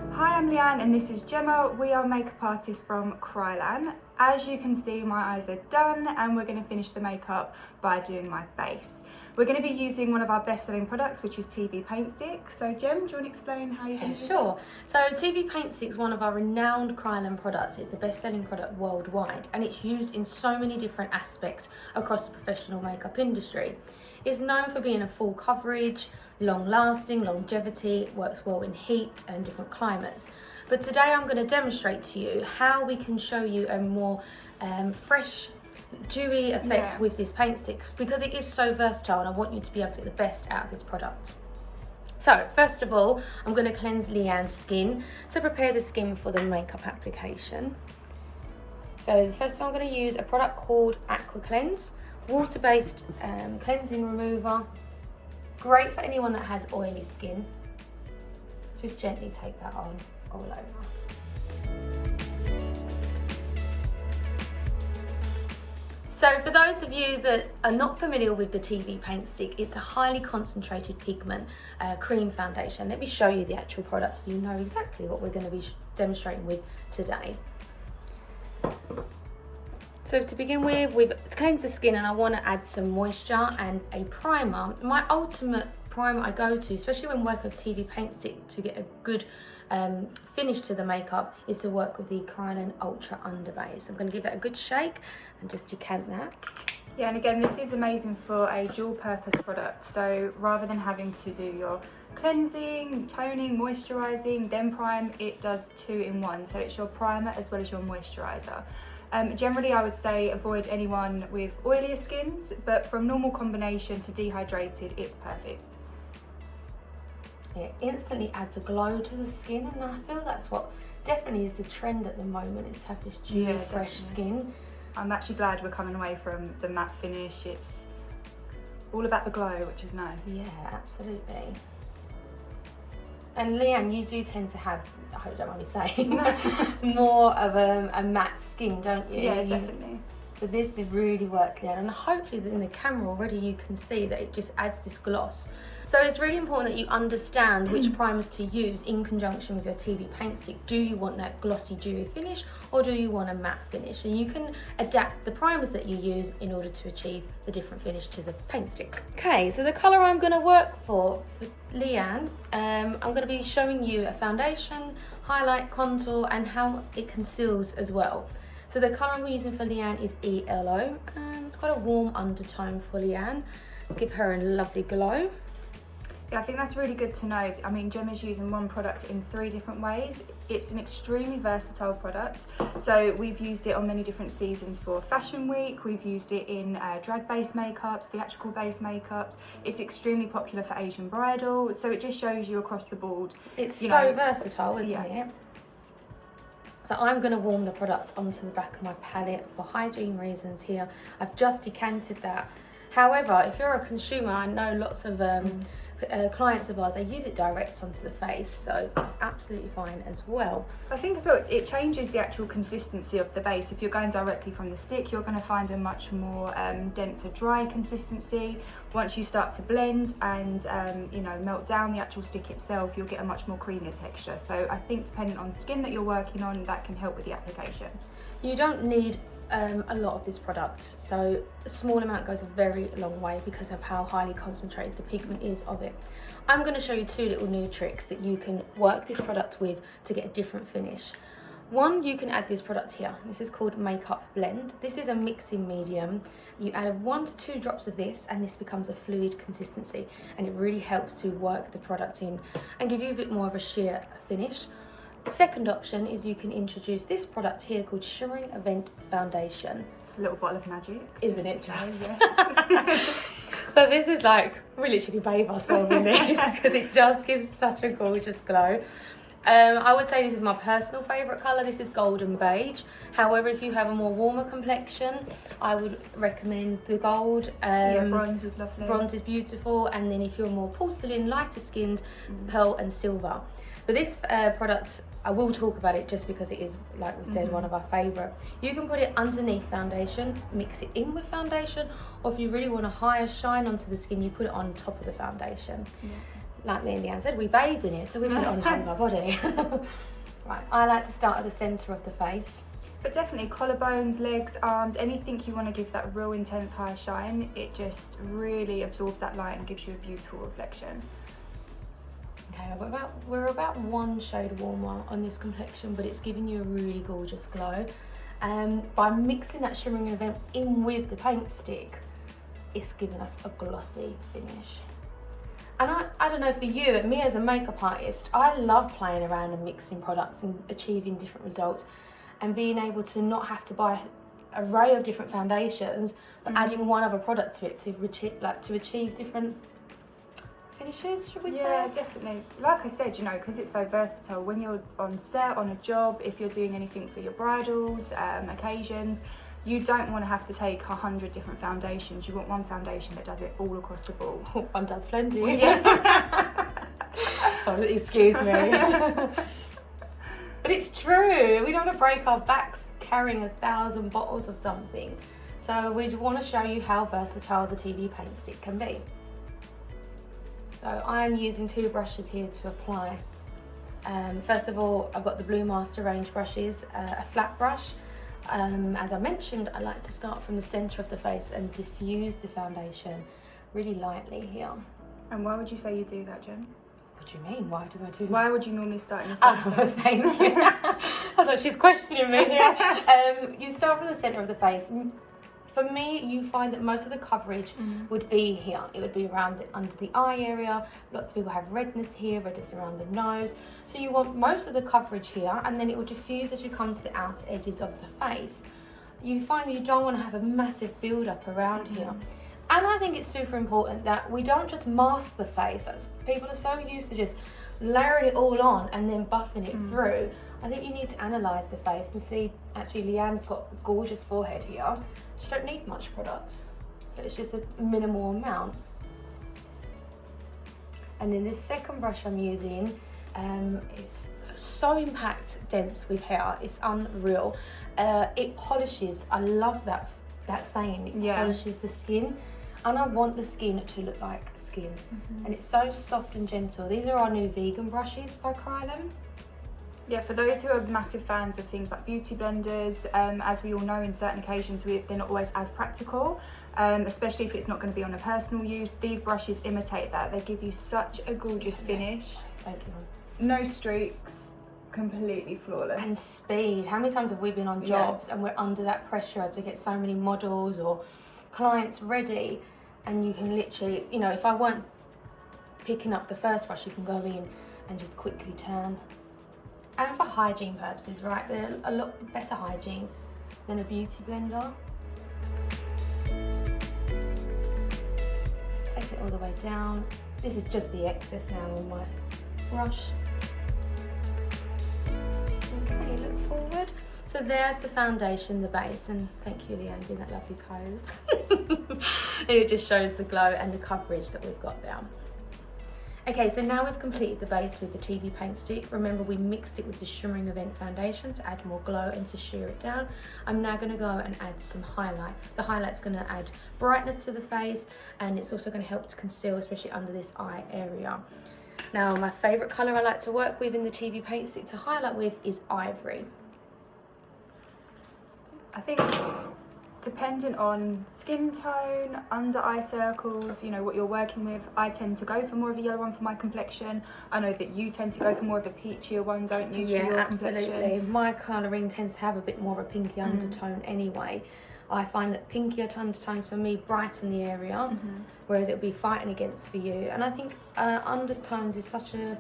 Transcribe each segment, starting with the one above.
Hi, I'm Leanne and this is Gemma. We are makeup artists from Krylan. As you can see, my eyes are done and we're going to finish the makeup by doing my base. We're going to be using one of our best-selling products, which is TV Paint Stick. So Gem, do you want to explain how you can use it? Sure. So TV Paint Stick is one of our renowned Krylan products. It's the best-selling product worldwide and it's used in so many different aspects across the professional makeup industry. It's known for being a full coverage, long-lasting, longevity, works well in heat and different climates. But today I'm going to demonstrate to you how we can show you a more fresh, dewy effect with this paint stick, because it is so versatile and I want you to be able to get the best out of this product. So first of all, I'm going to cleanse Leanne's skin to prepare the skin for the makeup application. So the first I'm going to use a product called Aqua Cleanse, water-based cleansing remover. Great for anyone that has oily skin. Just gently take that on all over. So for those of you that are not familiar with the TV Paint Stick, it's a highly concentrated pigment cream foundation. Let me show you the actual product so you know exactly what we're going to be demonstrating with today. So to begin with, we've cleansed the skin and I want to add some moisture and a primer. My ultimate primer I go to, especially when working with TV Paint Stick to get a good finish to the makeup, is to work with the Krylan Ultra Underbase. I'm going to give that a good shake and just decant that. Yeah, and again, this is amazing for a dual purpose product. So rather than having to do your cleansing, toning, moisturising, then prime, it does 2 in 1. So it's your primer as well as your moisturiser. Generally, I would say avoid anyone with oilier skins, but from normal combination to dehydrated, it's perfect. It instantly adds a glow to the skin, and I feel that's what definitely is the trend at the moment, is to have this dewy, fresh skin. I'm actually glad we're coming away from the matte finish. It's all about the glow, which is nice. Yeah, absolutely. And Leanne, you do tend to have, I hope you don't mind me saying, more of a matte skin, don't you? Yeah, definitely. So this really works, Leanne, and hopefully in the camera already you can see that it just adds this gloss. So it's really important that you understand which primers to use in conjunction with your TV Paint Stick. Do you want that glossy, dewy finish, or do you want a matte finish? And you can adapt the primers that you use in order to achieve the different finish to the paint stick. Okay, so the colour I'm going to work for Leanne, I'm going to be showing you a foundation, highlight, contour, and how it conceals as well. So the colour I'm using for Leanne is ELO. It's quite a warm undertone for Leanne. Let's give her a lovely glow. Yeah, I think that's really good to know. I mean, Gemma's using one product in 3 different ways. It's an extremely versatile product. So we've used it on many different seasons for Fashion Week. We've used it in drag-based makeups, theatrical-based makeups. It's extremely popular for Asian bridal. So it just shows you across the board. It's so versatile, isn't it? So I'm going to warm the product onto the back of my palette for hygiene reasons here. I've just decanted that. However, if you're a consumer, I know lots of clients of ours, they use it direct onto the face, so it's absolutely fine as well. So I think as well, it changes the actual consistency of the base. If you're going directly from the stick, you're going to find a much more denser, dry consistency. Once you start to blend and melt down the actual stick itself, you'll get a much more creamier texture. So I think depending on the skin that you're working on, that can help with the application. You don't need a lot of this product, so a small amount goes a very long way because of how highly concentrated the pigment is of it. I'm going to show you 2 little new tricks that you can work this product with to get a different finish. One, you can add this product here. This is called Makeup Blend. This is a mixing medium. You add 1 to 2 drops of this and this becomes a fluid consistency, and it really helps to work the product in and give you a bit more of a sheer finish. The second option is you can introduce this product here called Shimmering Event Foundation. It's a little bottle of magic. Isn't it just? Yes. So this is like, we literally bathe ourselves in this because it just gives such a gorgeous glow. I would say this is my personal favourite colour. This is golden beige. However, if you have a more warmer complexion, I would recommend the gold. Yeah, bronze is lovely. Bronze is beautiful. And then if you're more porcelain, lighter skinned, pearl and silver. But this product, I will talk about it just because it is, like we said, one of our favourite. You can put it underneath foundation, mix it in with foundation, or if you really want a higher shine onto the skin, you put it on top of the foundation. Yeah. like me and Leanne said, we bathe in it, so we put it on the whole of our body. Right, I like to start at the centre of the face. But definitely collarbones, legs, arms, anything you want to give that real intense high shine, it just really absorbs that light and gives you a beautiful reflection. Okay, we're about 1 shade warmer on this complexion, but it's giving you a really gorgeous glow. By mixing that shimmering event in with the paint stick, it's giving us a glossy finish. And I don't know for you, me as a makeup artist, I love playing around and mixing products and achieving different results, and being able to not have to buy an array of different foundations, but adding one other product to it to achieve different finishes, should we say? Yeah, definitely. Like I said, you know, because it's so versatile, when you're on set, on a job, if you're doing anything for your bridals, occasions, you don't want to have to take 100 different foundations. You want one foundation that does it all across the board. One does plenty. Yeah. Oh, excuse me. But it's true. We don't want to break our backs carrying 1,000 bottles of something. So we want to show you how versatile the TV paint stick can be. So I'm using 2 brushes here to apply. First of all, I've got the Blue Master range brushes, a flat brush. As I mentioned, I like to start from the centre of the face and diffuse the foundation really lightly here. And why would you say you do that, Jen? What do you mean? Why do I do that? Why would you normally start in the centre? Oh, thank you. I was like, she's questioning me here. You start from the centre of the face. For me, you find that most of the coverage would be here. It would be around under the eye area. Lots of people have redness here, redness around the nose. So you want most of the coverage here, and then it will diffuse as you come to the outer edges of the face. You find that you don't want to have a massive build-up around here. And I think it's super important that we don't just mask the face. People are so used to just layering it all on and then buffing it through. I think you need to analyse the face and see, actually Leanne's got a gorgeous forehead here. She don't need much product, but it's just a minimal amount. And then this second brush I'm using, it's so impact dense with hair, it's unreal. It polishes, I love that saying, it polishes the skin. And I want the skin to look like skin. And it's so soft and gentle. These are our new vegan brushes by Krylon. Yeah, for those who are massive fans of things like beauty blenders, as we all know, in certain occasions they're not always as practical, especially if it's not going to be on a personal use. These brushes imitate that. They give you such a gorgeous finish. Thank you. No streaks, completely flawless. And speed. How many times have we been on jobs and we're under that pressure to get so many models or clients ready, and you can literally, you know, if I weren't picking up the first brush, you can go in and just quickly turn. And for hygiene purposes, right, they're a lot better hygiene than a beauty blender. Take it all the way down. This is just the excess now on my brush. Okay, look forward. So there's the foundation, the base, and thank you, Leanne, doing that lovely pose. It just shows the glow and the coverage that we've got there. Okay, so now we've completed the base with the TV paint stick. Remember, we mixed it with the Shimmering Event foundation to add more glow and to sheer it down. I'm now going to go and add some highlight. The highlight's going to add brightness to the face, and it's also going to help to conceal, especially under this eye area. Now, my favourite colour I like to work with in the TV paint stick to highlight with is ivory. I think depending on skin tone, under eye circles, you know, what you're working with, I tend to go for more of a yellow one for my complexion. I know that you tend to go for more of a peachier one, don't you? Yeah, for your absolutely. complexion? My colouring tends to have a bit more of a pinky undertone anyway. I find that pinkier undertones for me brighten the area, whereas it'll be fighting against for you. And I think undertones is such a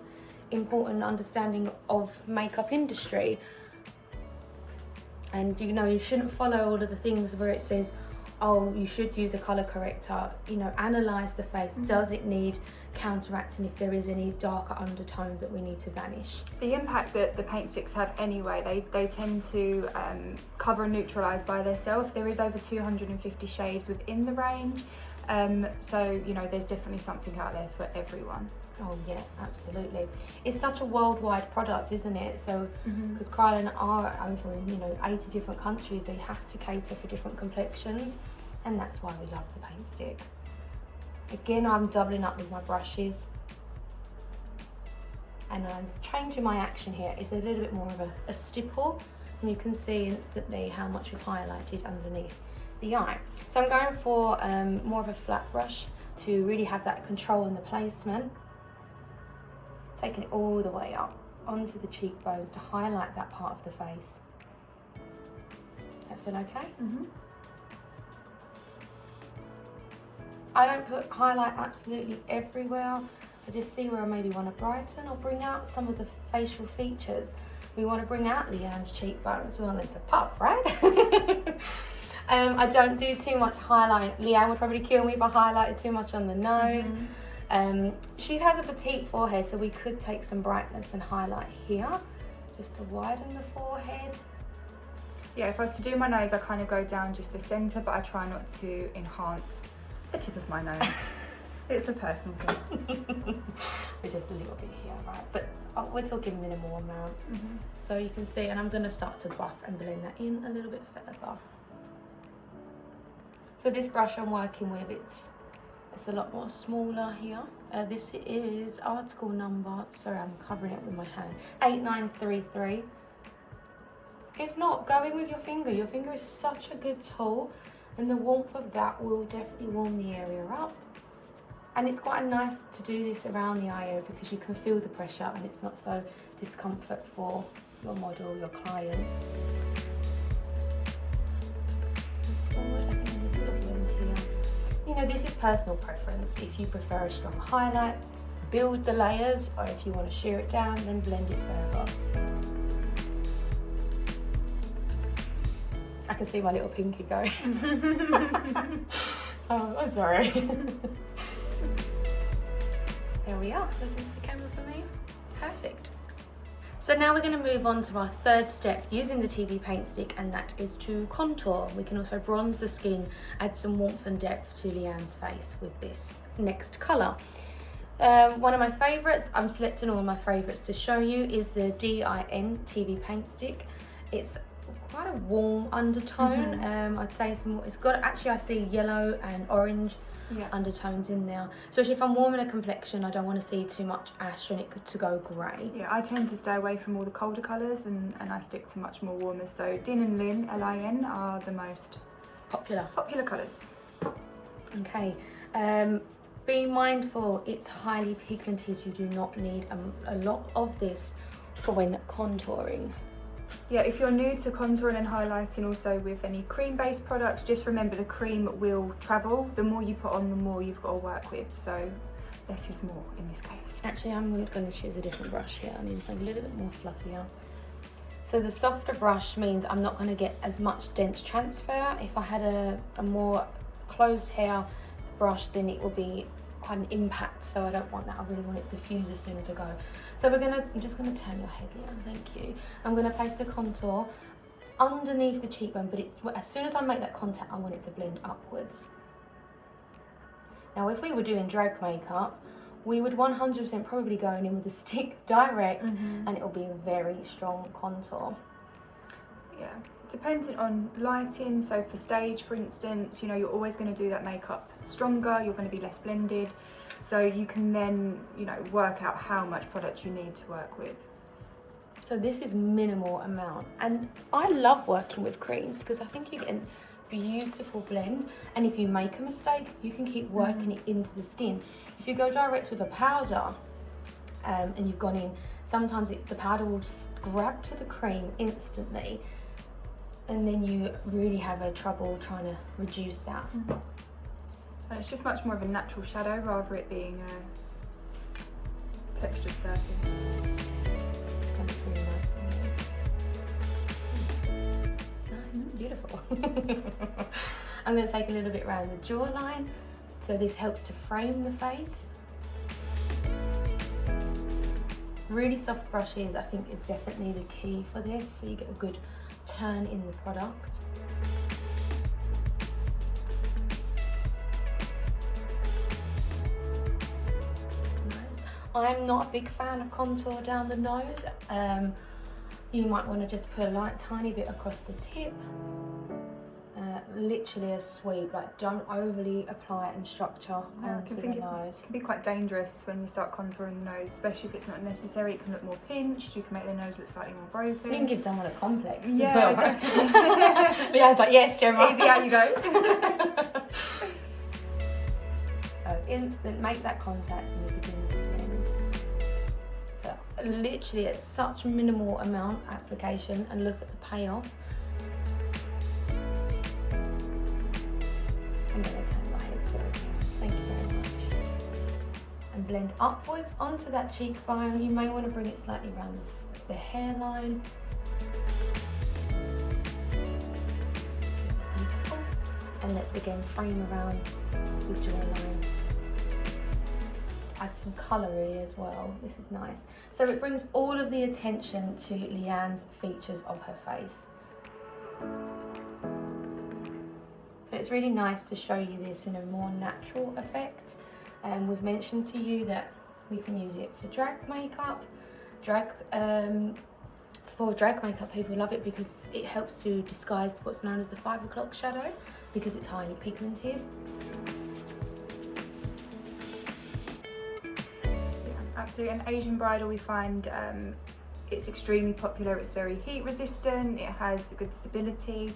important understanding of makeup industry. And you know, you shouldn't follow all of the things where it says, oh, you should use a colour corrector. You know, analyse the face. Does it need counteracting if there is any darker undertones that we need to vanish? The impact that the paint sticks have anyway, they tend to cover and neutralise by themselves. There is over 250 shades within the range. So, you know, there's definitely something out there for everyone. Oh yeah, absolutely. It's such a worldwide product, isn't it? So, because Krylon are over in, you know, 80 different countries, they have to cater for different complexions, and that's why we love the paint stick. Again, I'm doubling up with my brushes. and I'm changing my action here. It's a little bit more of a stipple, and you can see instantly how much we've highlighted underneath the eye. So I'm going for more of a flat brush to really have that control in the placement. Taking it all the way up onto the cheekbones to highlight that part of the face. Does that feel okay? Mm-hmm. I don't put highlight absolutely everywhere. I just see where I maybe want to brighten or bring out some of the facial features. We want to bring out Leanne's cheekbones. We want them to pop, right? I don't do too much highlight. Leanne would probably kill me if I highlighted too much on the nose. Mm-hmm. She has a petite forehead, so we could take some brightness and highlight here, just to widen the forehead. Yeah, if I was to do my nose, I kind of go down just the centre, but I try not to enhance the tip of my nose. It's a personal thing. We're just a little bit here, right? But we're talking minimal amount. Mm-hmm. So you can see, and I'm going to start to buff and blend that in a little bit further. So this brush I'm working with, it's a lot more smaller here. This is article number, sorry, I'm covering it with my hand, 8933. If not, go in with your finger. Your finger is such a good tool, and the warmth of that will definitely warm the area up. And it's quite nice to do this around the eye area because you can feel the pressure and it's not so discomfort for your model, your client. You know, this is personal preference. If you prefer a strong highlight, build the layers, or if you want to shear it down, then blend it further. I can see my little pinky going. Oh, I'm sorry. There we are. Look into the camera for me. Perfect. So now we're going to move on to our third step using the TV paint stick, and that is to contour. We can also bronze the skin, add some warmth and depth to Leanne's face with this next colour. One of my favourites, I'm selecting all my favourites to show you, is the DIN TV paint stick. It's quite a warm undertone. Mm-hmm. I'd say it's got, actually I see yellow and orange undertones in there. So if I'm warming a complexion, I don't want to see too much ash and it to go grey. Yeah, I tend to stay away from all the colder colours and I stick to much more warmers. So Din and Lin, L-I-N, are the most popular colours. Okay. Be mindful, it's highly pigmented. You do not need a lot of this for when contouring. Yeah, if you're new to contouring and highlighting also with any cream-based products, just remember the cream will travel. The more you put on, the more you've got to work with. So less is more in this case. Actually, I'm going to choose a different brush here. I need something a little bit more fluffier. So the softer brush means I'm not going to get as much dense transfer. If I had a more closed hair brush, then it will be quite an impact, so I don't want that. I really want it diffuse as soon as I go. So I'm just gonna turn your head, Leanne, thank you. I'm gonna place the contour underneath the cheekbone, but as soon as I make that contact, I want it to blend upwards. Now, if we were doing drag makeup, we would 100% probably going in with the stick direct, and it'll be a very strong contour. Yeah, depending on lighting. So for stage, for instance, you know, you're always going to do that makeup stronger, you're going to be less blended, so you can then, you know, work out how much product you need to work with. So this is minimal amount, and I love working with creams because I think you get a beautiful blend, and if you make a mistake, you can keep working it into the skin. If you go direct with a powder and you've gone in, sometimes the powder will just grab to the cream instantly, and then you really have a trouble trying to reduce that. And it's just much more of a natural shadow rather it being a textured surface. That's really nice. Nice, beautiful. I'm going to take a little bit around the jawline, so this helps to frame the face. Really soft brushes, I think, is definitely the key for this, so you get a good turn in the product. Nice. I'm not a big fan of contour down the nose. You might want to just put a light tiny bit across the tip, like literally a sweep. Like don't overly apply it in structure onto the nose. It can be quite dangerous when you start contouring the nose, especially if it's not necessary. It can look more pinched. You can make the nose look slightly more broken. You can give someone a complex as yeah, well. Definitely. Leanne's like, yes, Gemma. Easy, out you go. So instant, make that contact and you begin to blend. So literally it's such minimal amount application, and look at the payoff. I'm going to turn my head, sorry. Thank you very much. And blend upwards onto that cheekbone. You may want to bring it slightly around the hairline. That's beautiful. And let's again frame around the jawline. Add some colour here as well. This is nice. So it brings all of the attention to Leanne's features of her face. So it's really nice to show you this in a more natural effect. And we've mentioned to you that we can use it for drag makeup. For drag makeup, people love it because it helps to disguise what's known as the 5 o'clock shadow, because it's highly pigmented. Absolutely. And Asian bridal, we find it's extremely popular. It's very heat resistant. It has good stability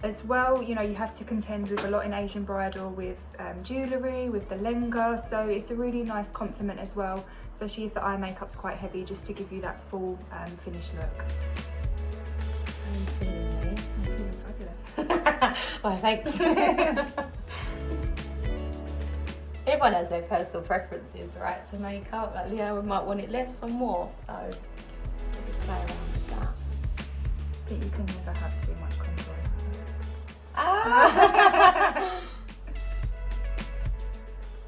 as well. You know, you have to contend with a lot in Asian bridal with jewellery, with the lenga. So it's a really nice complement as well, especially if the eye makeup's quite heavy, just to give you that full finished look. I'm feeling Fabulous. Well, thanks. Everyone has their personal preferences, right, to makeup. Like Leanne might want it less or more, so we'll just play around with that. But you can never have too much contour. Ah!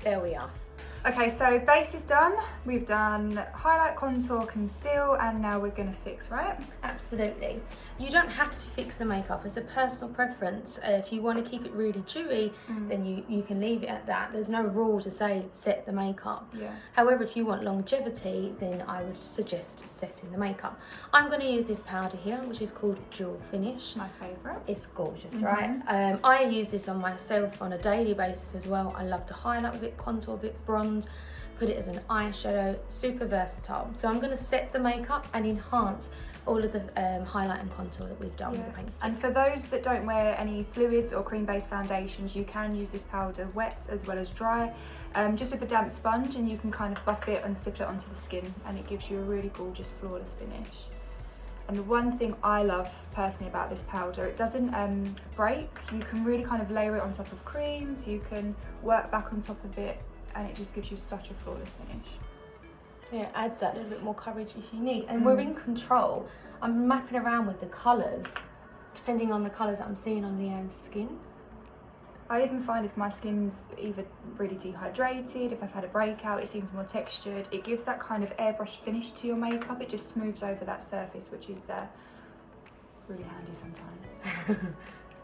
There we are. Okay, so base is done. We've done highlight, contour, conceal, and now we're gonna fix, right? Absolutely. You don't have to fix the makeup. It's a personal preference. If you want to keep it really dewy, then you can leave it at that. There's no rule to say set the makeup. Yeah. However, if you want longevity, then I would suggest setting the makeup. I'm going to use this powder here, which is called Jewel Finish. My favourite. It's gorgeous, right? I use this on myself on a daily basis as well. I love to highlight with it, contour with it, bronze, put it as an eyeshadow, super versatile. So I'm going to set the makeup and enhance all of the highlight and contour that we've done with the paint stick. And for those that don't wear any fluids or cream-based foundations, you can use this powder wet as well as dry, just with a damp sponge, and you can kind of buff it and stipple it onto the skin, and it gives you a really gorgeous, flawless finish. And the one thing I love personally about this powder, it doesn't break. You can really kind of layer it on top of creams, you can work back on top of it, and it just gives you such a flawless finish. Yeah, it adds that little bit more coverage if you need. And we're in control. I'm mapping around with the colours, depending on the colours that I'm seeing on Leanne's skin. I even find if my skin's either really dehydrated, if I've had a breakout, it seems more textured. It gives that kind of airbrush finish to your makeup. It just smooths over that surface, which is really handy sometimes.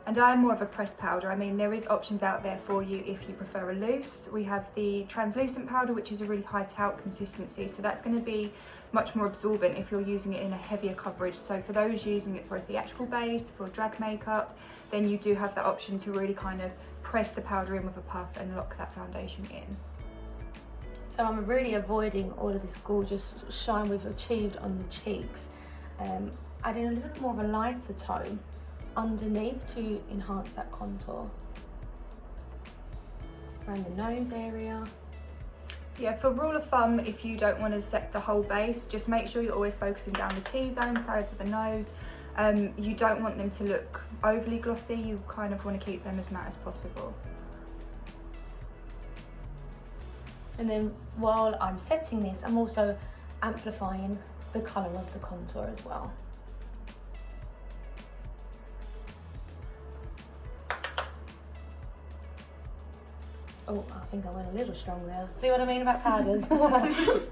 And I'm more of a pressed powder. I mean, there is options out there for you if you prefer a loose. We have the translucent powder, which is a really high talc consistency. So that's going to be much more absorbent if you're using it in a heavier coverage. So for those using it for a theatrical base, for drag makeup, then you do have that option to really kind of press the powder in with a puff and lock that foundation in. So I'm really avoiding all of this gorgeous shine we've achieved on the cheeks. Adding a little bit more of a lighter tone underneath to enhance that contour. Around the nose area. Yeah, for rule of thumb, if you don't want to set the whole base, just make sure you're always focusing down the T-zone, sides of the nose. You don't want them to look overly glossy, you kind of want to keep them as matte as possible. And then while I'm setting this, I'm also amplifying the colour of the contour as well. Oh, I think I went a little strong there. See what I mean about powders? But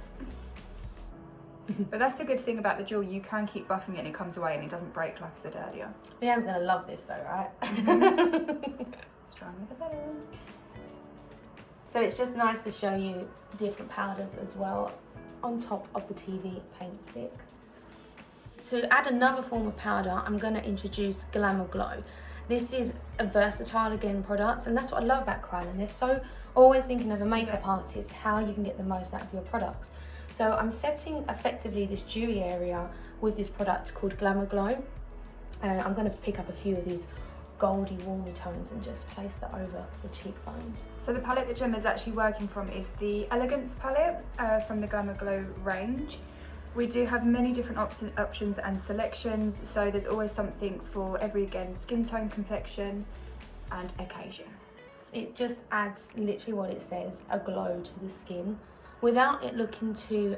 that's the good thing about the jewel, you can keep buffing it and it comes away and it doesn't break, like I said earlier. Leanne's going to love this though, right? Stronger the better. So it's just nice to show you different powders as well on top of the TV paint stick. To add another form of powder, I'm going to introduce Glamour Glow. This is a versatile again product, and that's what I love about Kryolan. They're so always thinking of a makeup artist, how you can get the most out of your products. So I'm setting effectively this dewy area with this product called Glamour Glow. I'm going to pick up a few of these goldy warm tones and just place that over the cheekbones. So the palette that Gemma's actually working from is the Elegance palette from the Glamour Glow range. We do have many different options and selections, so there's always something for every, again, skin tone, complexion and occasion. It just adds literally what it says, a glow to the skin, without it looking too,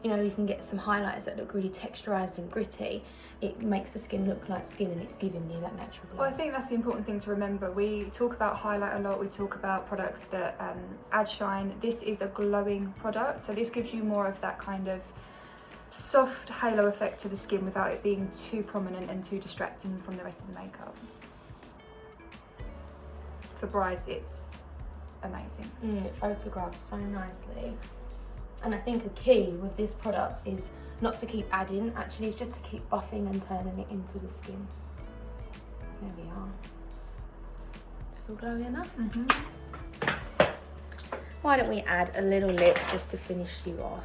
you know, you can get some highlighters that look really texturized and gritty. It makes the skin look like skin, and it's giving you that natural glow. Well, I think that's the important thing to remember. We talk about highlight a lot, we talk about products that add shine. This is a glowing product, so this gives you more of that kind of soft halo effect to the skin without it being too prominent and too distracting from the rest of the makeup. For brides, it's amazing. It photographs so nicely. And I think a key with this product is not to keep adding, actually it's just to keep buffing and turning it into the skin. There we are. Feel glowy enough? Why don't we add a little lip just to finish you off?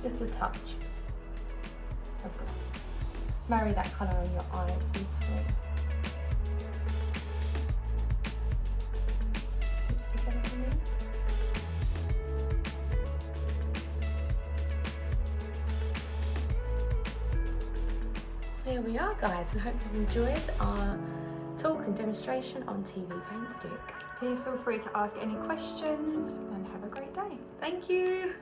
Just a touch of gloss. Marry that colour on your eye beautifully. Lipstick over me. Here we are, guys. We hope you've enjoyed our talk and demonstration on TV Paint Stick. Please feel free to ask any questions and have a great day. Thank you.